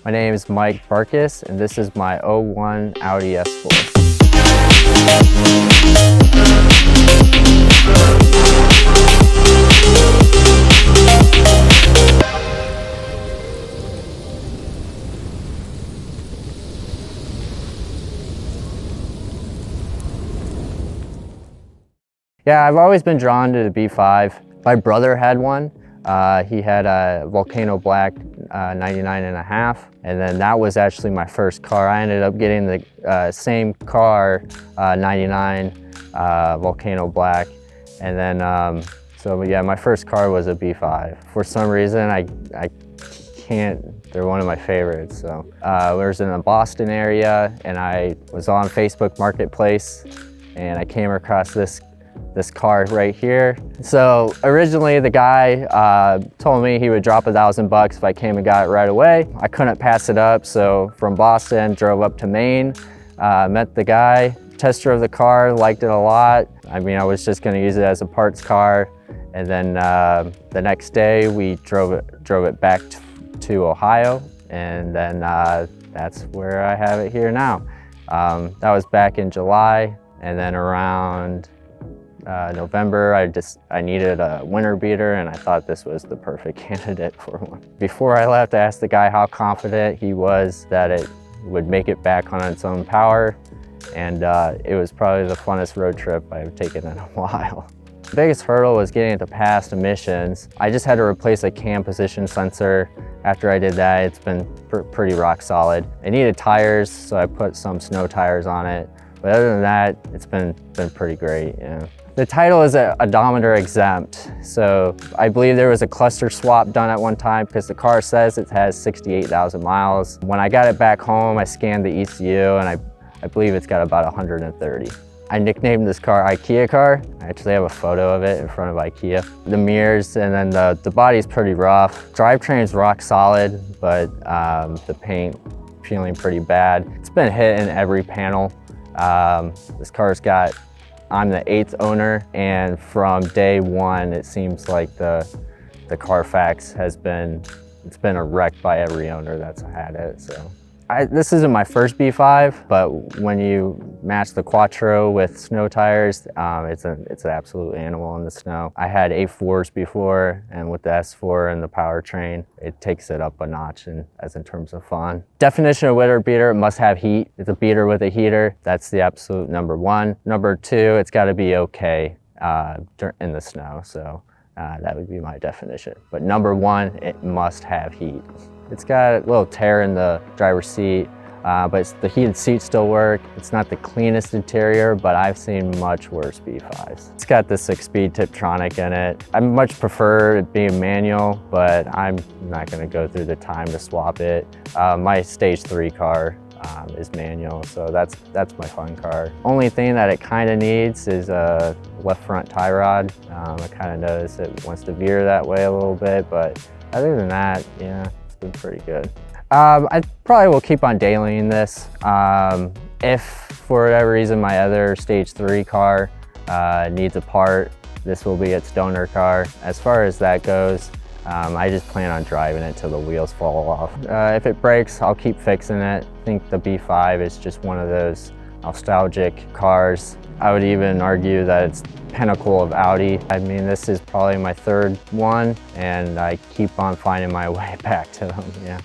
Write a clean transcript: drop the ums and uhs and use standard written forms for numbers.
My name is Mike Barkis, and this is my '01 Audi S4. Yeah, I've always been drawn to the B5. My brother had one. He had a Volcano Black 99.5, and then that was actually my first car. I ended up getting the same car, 99 Volcano Black, and then so yeah, my first car was a B5. For some reason, I can't. They're one of my favorites. So I was in the Boston area, and I was on Facebook Marketplace, and I came across this car right here. So originally the guy told me he would drop $1,000 if I came and got it right away. I couldn't pass it up, so from Boston, drove up to Maine, met the guy, test drove the car, liked it a lot. I mean, I was just gonna use it as a parts car. And then the next day we drove it back to Ohio, and then that's where I have it here now. That was back in July, and then around November, I needed a winter beater, and I thought this was the perfect candidate for one. Before I left, I asked the guy how confident he was that it would make it back on its own power, and it was probably the funnest road trip I've taken in a while. The biggest hurdle was getting it to pass emissions. I just had to replace a cam position sensor. After I did that, it's been pretty rock solid. It needed tires, so I put some snow tires on it. But other than that, it's been pretty great, yeah. The title is a odometer exempt, so I believe there was a cluster swap done at one time because the car says it has 68,000 miles. When I got it back home, I scanned the ECU, and I believe it's got about 130. I nicknamed this car Ikea Car. I actually have a photo of it in front of Ikea. The mirrors, and then the body's pretty rough. Drivetrain's rock solid, but the paint feeling pretty bad. It's been hit in every panel. This car's got, I'm the 8th owner, and from day one, it seems like the Carfax has been, it's been a wreck by every owner that's had it, so. This isn't my first B5, but when you match the Quattro with snow tires, it's an absolute animal in the snow. I had A4s before, and with the S4 and the powertrain, it takes it up a notch in terms of fun. Definition of winter beater, it must have heat. It's a beater with a heater. That's the absolute number one. Number two, it's gotta be okay in the snow, so that would be my definition. But number one, it must have heat. It's got a little tear in the driver's seat, but the heated seats still work. It's not the cleanest interior, but I've seen much worse B5s. It's got the 6-speed Tiptronic in it. I much prefer it being manual, but I'm not gonna go through the time to swap it. My stage 3 car is manual, so that's my fun car. Only thing that it kind of needs is a left front tie rod. I kind of noticed it wants to veer that way a little bit, but other than that, yeah. Been pretty good. I probably will keep on dailying this. If for whatever reason my other stage 3 car needs a part, this will be its donor car. As far as that goes, I just plan on driving it till the wheels fall off. If it breaks, I'll keep fixing it. I think the B5 is just one of those nostalgic cars. I would even argue that it's pinnacle of Audi. I mean, this is probably my 3rd one, and I keep on finding my way back to them, yeah.